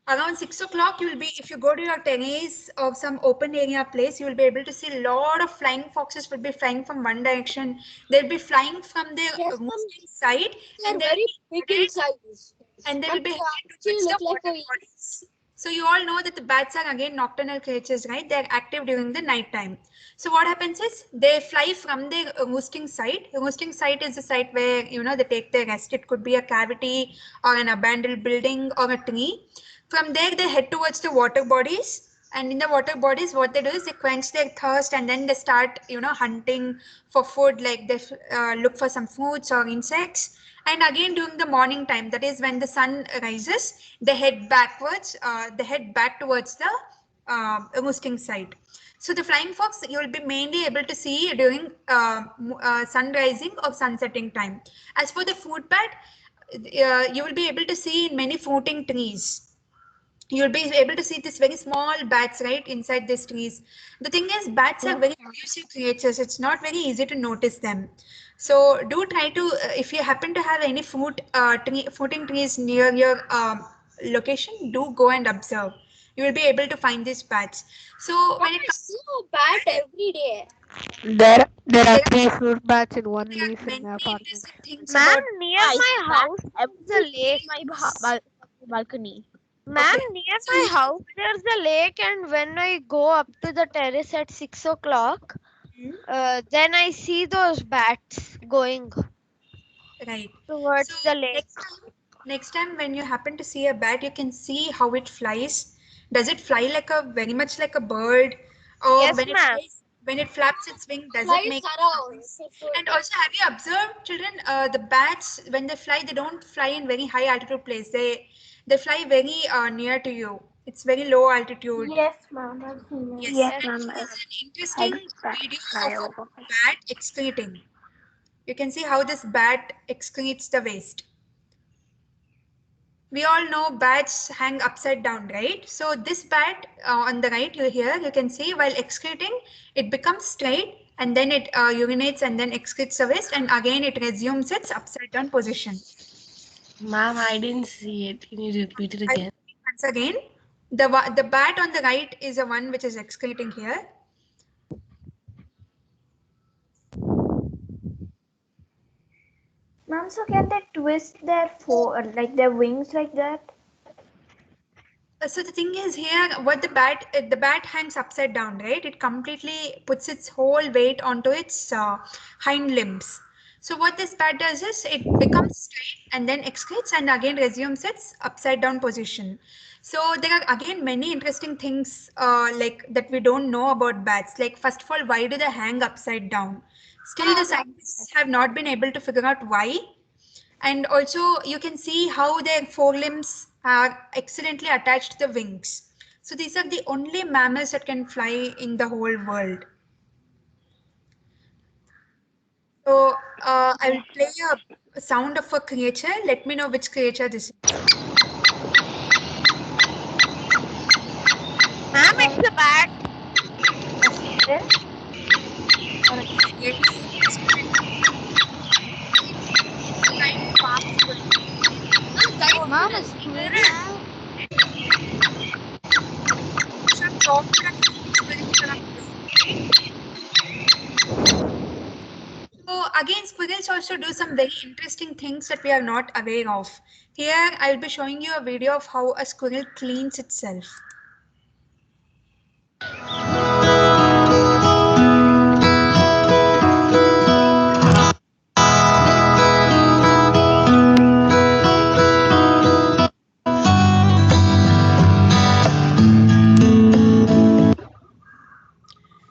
around 6 o'clock. You'll be, if you go to your terrace or some open area place, you will be able to see a lot of flying foxes will be flying from one direction. They'll be flying from their roosting side,
They're very big in size.
and they will be heading towards
look
the
like
water bodies. So you all know that the bats are again nocturnal creatures, right? They're active during the night time. So what happens is they fly from their roosting site. The roosting site is the site where, they take their rest. It could be a cavity or an abandoned building or a tree. From there, they head towards the water bodies. And in the water bodies, what they do is they quench their thirst and then they start, hunting for food. Like they look for some fruits or insects. And again, during the morning time, that is when the sun rises, they head backwards. They head back towards the roosting site. So the flying fox, you will be mainly able to see during sun rising or sunsetting time. As for the fruit bat, you will be able to see in many fruiting trees. You'll be able to see these very small bats right inside these trees. The thing is, bats are very elusive creatures. It's not very easy to notice them. So do try to, if you happen to have any fruiting trees near your location, do go and observe. You will be able to find these bats. So when it comes
to a bat every day.
There are 3 fruit bats in one leaf in my apartment.
Ma'am, near my house, there's a lake. My balcony. Ma'am, near my house, there's a lake, and when I go up to the terrace at 6 o'clock, then I see those bats going towards the lake.
Next time when you happen to see a bat, you can see how it flies. Does it fly like very much like a bird? Or
Yes, ma'am.
When it flaps its wing, does it make noise? And also, have you observed, children, the bats, when they fly, they don't fly in very high altitude place. They fly very near to you. It's very low altitude.
Yes, ma'am. I've seen it.
Yes, ma'am. It's an interesting video of a bat excreting. You can see how this bat excretes the waste. We all know bats hang upside down, right? So this bat on the right, you can see while excreting, it becomes straight and then it urinates and then excretes the waste and again it resumes its upside down position.
Ma'am, I didn't see it. Can you repeat it again?
Once again, the bat on the right is the one which is excreting here.
Ma'am, so can they twist their their wings like that?
So the thing is here, what the bat hangs upside down, right? It completely puts its whole weight onto its hind limbs. So what this bat does is it becomes straight and then excretes and again resumes its upside down position. So there are again many interesting things like that we don't know about bats. Like first of all, why do they hang upside down? Still the scientists have not been able to figure out why. And also you can see how their forelimbs are excellently attached to the wings. So these are the only mammals that can fly in the whole world. So I will play a sound of a creature. Let me know which creature this is.
Ma'am, it's a bat.
Mom, a squirrel.
So again, squirrels also do some very interesting things that we are not aware of. Here, I will be showing you a video of how a squirrel cleans itself.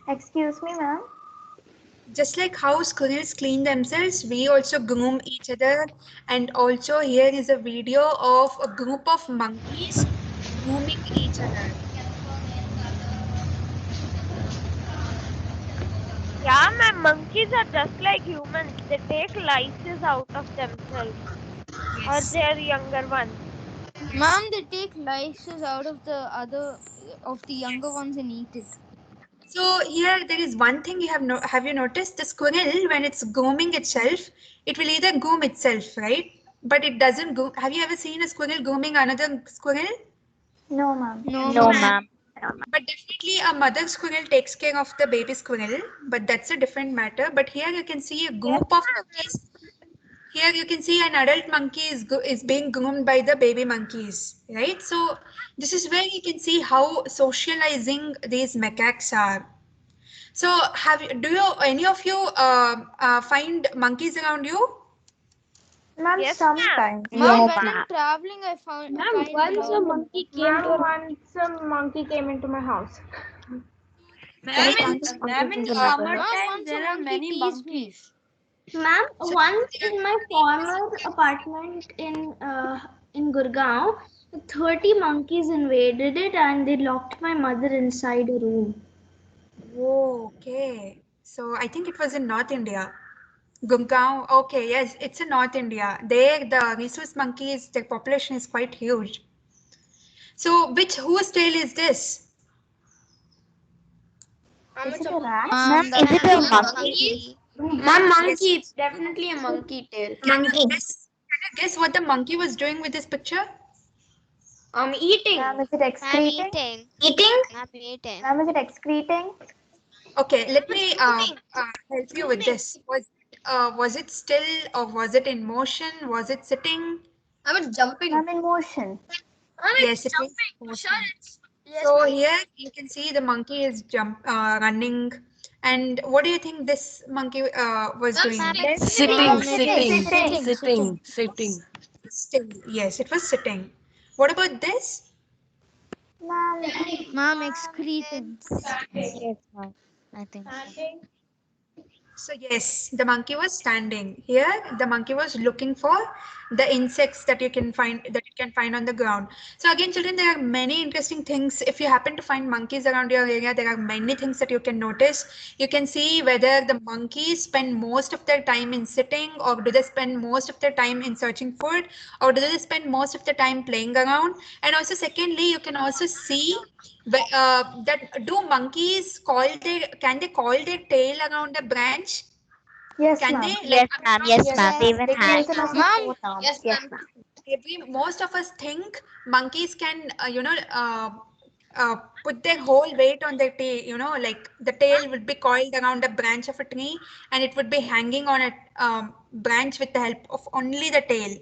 Excuse me, ma'am.
Just like how squirrels clean themselves, we also groom each other. And also here is a video of a group of monkeys grooming each other.
Yeah, ma'am, monkeys are just like humans. They take lices out of themselves. Or their younger ones.
Mom, they take lices out of the younger ones and eat it.
So here there is one thing you have you noticed? The squirrel, when it's grooming itself, it will either groom itself, right? But it doesn't groom. Have you ever seen a squirrel grooming another squirrel?
No, ma'am.
No, ma'am.
But definitely a mother squirrel takes care of the baby squirrel, but that's a different matter. But here you can see a group of monkeys. Here you can see an adult monkey is being groomed by the baby monkeys, right? So this is where you can see how socializing these macaques are. So any of you find monkeys around you?
Ma'am,
Yes,
sometimes.
Mom, when I'm traveling, I find
Once a monkey came into my house.
Ma'am, in
Mom,
summertime
once
there
a
are many
teased me.
monkeys.
Ma'am, once in my former apartment in Gurgaon, 30 monkeys invaded it and they locked my mother inside a room.
Oh, okay. So I think it was in North India. Gurgaon. Okay, yes, it's in North India. There, the rhesus monkeys, their population is quite huge. So, whose tail is this?
Is it a rat?
Ma'am,
is it a
monkey.
Ma'am, monkey. It's definitely a monkey tail.
Can you guess what the monkey was doing with this picture?
Eating. Ma'am, is it
I'm
excreting?
eating.
Eating?
I'm eating.
Ma'am, is it excreting?
Okay, let me help you with this. Was it still or was it in motion? Was it sitting?
I was jumping. I'm in motion.
Yes, it was motion. So here you can see the monkey is running. And what do you think this monkey was doing?
Sitting.
Still, yes, it was sitting. What about this?
Mom, excreting.
Yes, ma'am. I think so.
So yes, the monkey was standing. Here, the monkey was looking for the insects that you can find on the ground. So again, children, there are many interesting things. If you happen to find monkeys around your area, there are many things that you can notice. You can see whether the monkeys spend most of their time in sitting, or do they spend most of their time in searching food, or do they spend most of the time playing around. And also secondly, you can also see that do monkeys can they coil their tail around a branch?
Yes,
Can
ma'am.
they?
Yes, ma'am. Yes, ma'am. They even
They can
have.
use it as a
Ma'am,
coat arm.
yes,
Yes,
ma'am.
ma'am.
Most of us think monkeys can, put their whole weight on their tail. Like the tail would be coiled around a branch of a tree, and it would be hanging on a branch with the help of only the tail.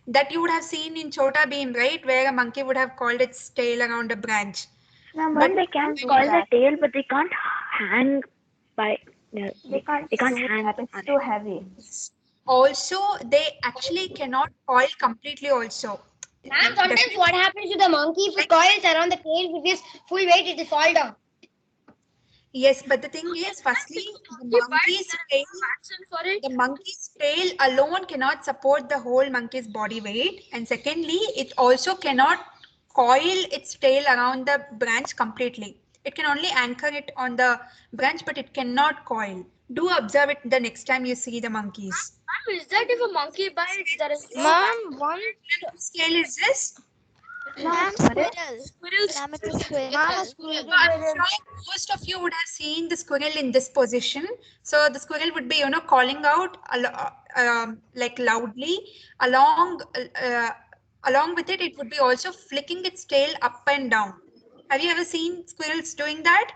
That you would have seen in Chota Bheem, right, where a monkey would have coiled its tail around a branch.
But they can
Coil the tail, but they can't hang by.
They can't hang. It's too heavy.
Also, they actually cannot coil completely also.
Ma'am, sometimes what happens to the monkey if it coils around the tail with this full weight, it will fall down.
Yes, but the thing is, firstly, the monkey's tail alone cannot support the whole monkey's body weight. And secondly, it also cannot coil its tail around the branch completely. It can only anchor it on the branch, but it cannot coil. Do observe it the next time you see the monkeys.
Ma'am, is that if a monkey bites, there is
Ma'am, one
What scale is this?
Ma'am, squirrel. Ma'am, it's a squirrel.
I'm sure most of you would have seen the squirrel in this position. So the squirrel would be, calling out like loudly. Along with it, it would be also flicking its tail up and down. Have you ever seen squirrels doing that?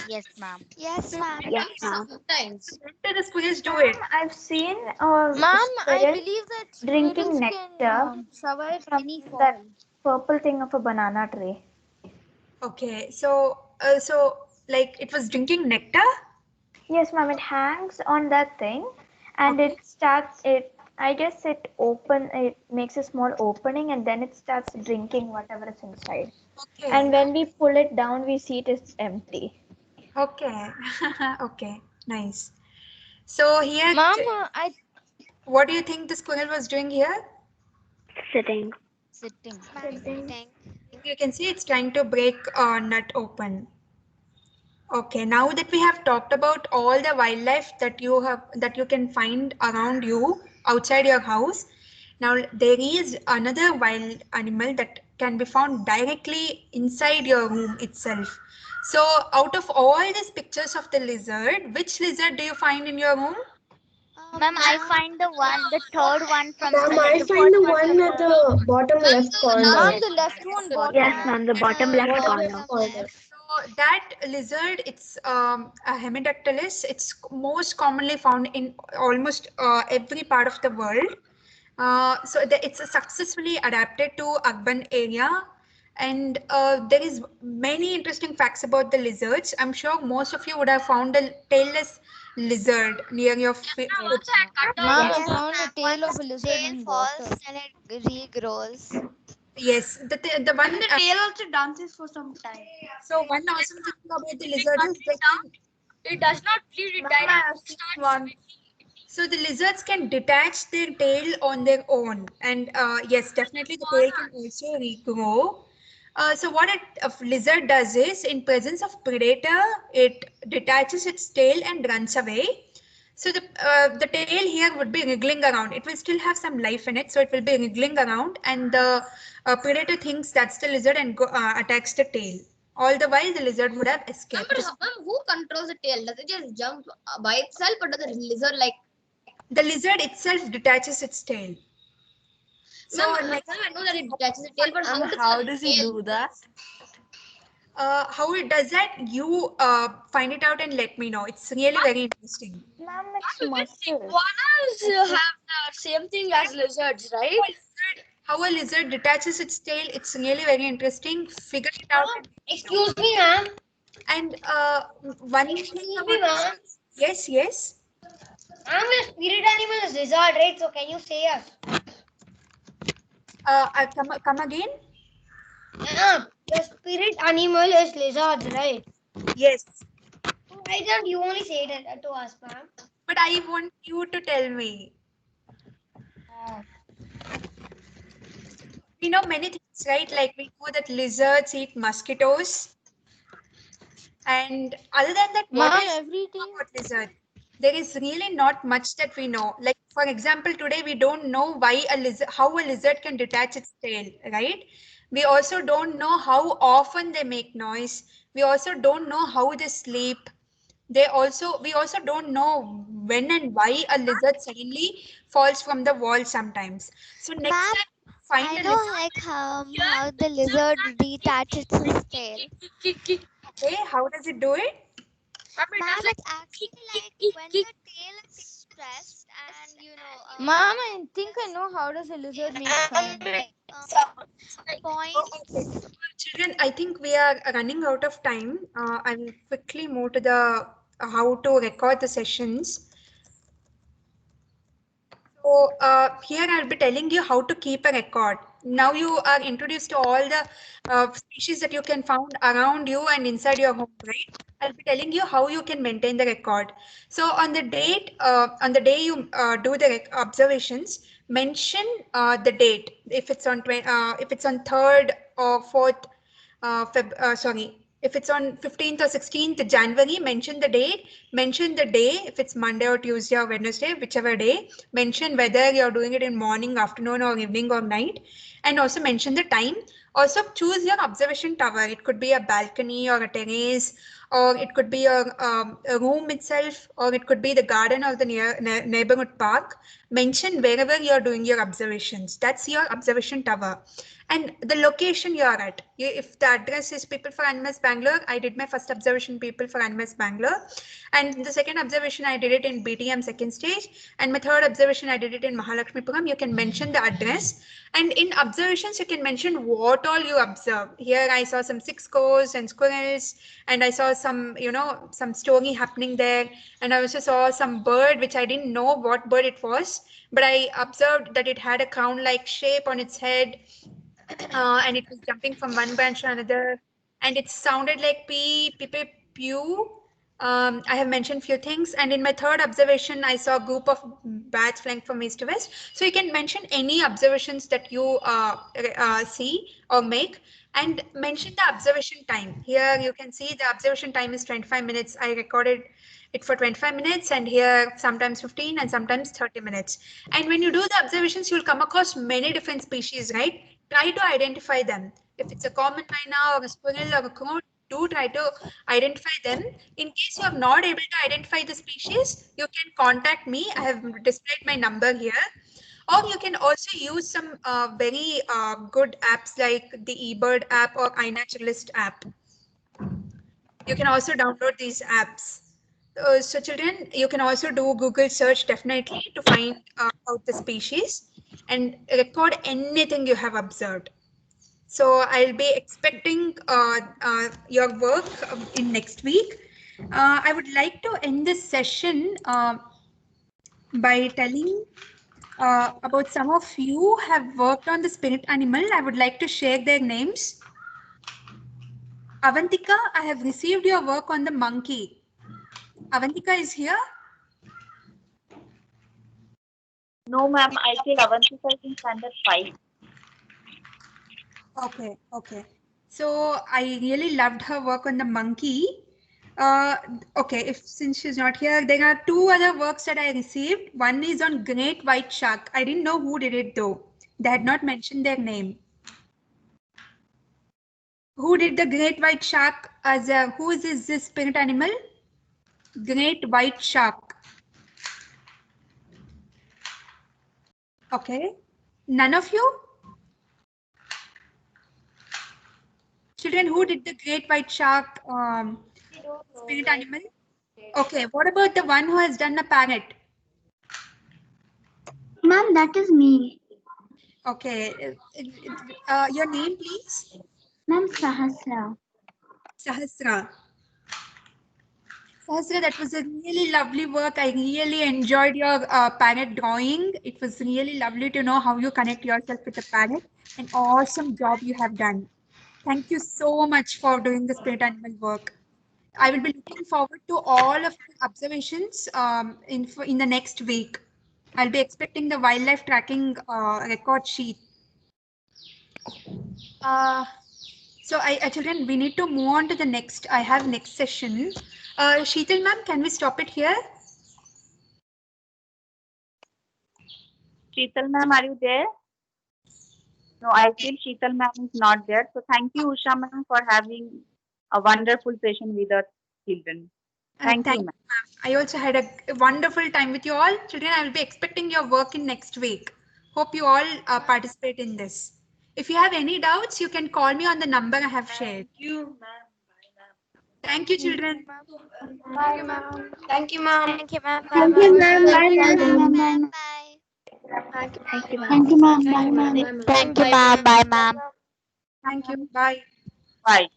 Yes, ma'am.
Yes, ma'am.
Yes, ma'am.
Sometimes.
When do the squirrels do it?
I've seen
Ma'am, I
squirrel
believe that
drinking
squirrels
nectar
can survive
from
any fall.
that purple thing of a banana tray.
Okay, so like it was drinking nectar.
Yes, ma'am. It hangs on that thing, and
Okay.
it starts. I guess it makes a small opening, and then it starts drinking whatever is inside.
Okay.
And when we pull it down, we see it is empty.
Okay. Okay. Nice. So here,
Ma'am,
what do you think the squirrel was doing here?
Sitting.
Sitting.
Sitting.
You can see it's trying to break a nut open. Okay, now that we have talked about all the wildlife that you can find around you outside your house, now there is another wild animal that can be found directly inside your room itself. So out of all these pictures of the lizard, which lizard do you find in your room?
Ma'am, I find the third one from
Ma'am, I
the
find the
first
one at the bottom left corner.
ma'am, the left one bottom.
Yes, ma'am. The bottom left
Bottom
corner.
left corner.
So that lizard, it's a Hemidactylus. It's most commonly found in almost every part of the world. It's successfully adapted to urban area, and there is many interesting facts about the lizards. I'm sure most of you would have found a tailless lizard near your feet.
Ma'am, I found the tail of a lizard
Tail
in
falls
water.
and it regrows.
Yes, the one.
The tail also dances for some time.
So one awesome thing about the lizard is they
It does not bleed. It directly starts.
So the lizards can detach their tail on their own, and yes, definitely the tail can also regrow. So what a lizard does is, in presence of predator, it detaches its tail and runs away. So the tail here would be wriggling around. It will still have some life in it, so it will be wriggling around, and the predator thinks that's the lizard and attacks the tail. All the while, the lizard would have escaped.
Who controls the tail? Does it just jump by itself, or does the lizard like?
The lizard itself detaches its tail.
So I know that it detaches the tail, but
How does he do that?
How it does that, you find it out and let me know. It's really very interesting.
Ma'am, it's muscle.
Iguanas have the same thing as lizards, right?
How a lizard detaches its tail, it's really very interesting. Figure it out.
Excuse me, ma'am.
And one thing
me, ma'am.
Yes, yes.
I'm a spirit animal is lizard, right? So can you say us?
Come again?
The spirit animal is lizards, right?
Yes.
Why don't you only say it to us, ma'am?
But I want you to tell me. We know many things, right? Like we know that lizards eat mosquitoes. And other than that, what is
everything
about lizard? There is really not much that we know. Like for example, today we don't know how a lizard can detach its tail, right? We also don't know how often they make noise. We also don't know how they sleep. We also don't know when and why a lizard suddenly falls from the wall sometimes. So next time find
I
a
know
lizard.
like how the lizard detaches its tail.
Okay, how does it do it?
Ma'am, it's actually like when the tail is stressed and
Ma'am, I think I know how does a lizard make sound.
Points.
Children, I think we are running out of time. I will quickly move to the how to record the sessions. So here I'll be telling you how to keep a record. Now you are introduced to all the species that you can find around you and inside your home, right? I'll be telling you how you can maintain the record. So on the day you do the observations, mention the date. If it's on 3rd or 4th if it's on 15th or 16th January, mention the date, mention the day, if it's Monday or Tuesday or Wednesday, whichever day, mention whether you're doing it in morning, afternoon or evening or night, and also mention the time. Also choose your observation tower. It could be a balcony or a terrace, or it could be a room itself, or it could be the garden or the neighborhood park. Mention wherever you're doing your observations. That's your observation tower. And the location you're at. If the address is People for Animals Bangalore, I did my first observation People for Animals Bangalore. And the second observation, I did it in BTM second stage. And my third observation, I did it in Mahalakshmipuram. You can mention the address. And in observations, you can mention what all you observe. Here, I saw some 6 crows and squirrels, and I saw some, some story happening there. And I also saw some bird, which I didn't know what bird it was, but I observed that it had a crown-like shape on its head, and it was jumping from one branch to another, and it sounded like pee, pee, pee, pew. I have mentioned few things, and in my third observation, I saw a group of bats flying from east to west. So you can mention any observations that you see or make, and mention the observation time. Here you can see the observation time is 25 minutes. I recorded it for 25 minutes, and here sometimes 15 and sometimes 30 minutes. And when you do the observations, you'll come across many different species, right? Try to identify them. If it's a common myna or a squirrel or a crow, do try to identify them. In case you are not able to identify the species, you can contact me. I have displayed my number here. Or you can also use some very good apps like the eBird app or iNaturalist app. You can also download these apps. So children, you can also do Google search definitely to find out the species and record anything you have observed. So I'll be expecting your work in next week. I would like to end this session by telling about some of you have worked on the spirit animal. I would like to share their names. Avantika, I have received your work on the monkey. Avantika is here?
No, ma'am. I feel Avantika is in standard 5.
Okay. So I really loved her work on the monkey. Okay, since she's not here, there are 2 other works that I received. One is on great white shark. I didn't know who did it though. They had not mentioned their name. Who did the great white shark as a, who is this spirit animal? Great white shark. Okay, none of you? Children, who did the great white shark spirit animal? Okay, what about the one who has done a parrot?
Ma'am, that is me.
Okay, your name please?
Ma'am, Sahasra.
Sahasra, that was a really lovely work. I really enjoyed your parrot drawing. It was really lovely to know how you connect yourself with the parrot. An awesome job you have done. Thank you so much for doing the spirit animal work. I will be looking forward to all of the observations in the next week. I'll be expecting the wildlife tracking record sheet. So children, we need to move on to the next. I have next session. Sheetal ma'am, can we stop it here?
Sheetal ma'am, are you there? No, I feel Sheetal ma'am is not there. So thank you, Usha ma'am, for having a wonderful session with our children. Thank you, ma'am.
I also had a wonderful time with you all. Children, I will be expecting your work in next week. Hope you all participate in this. If you have any doubts, you can call me on the number I have shared.
Thank you, ma'am.
Thank you, children.
Thank you, ma'am.
Thank you, ma'am.
Thank you, ma'am.
Thank you, ma'am. Bye, ma'am.
Bye.
Thank you, ma'am.
Thank you, ma'am. Bye, ma'am.
Thank you, ma'am. Bye, ma'am.
Thank you. Bye.
Bye.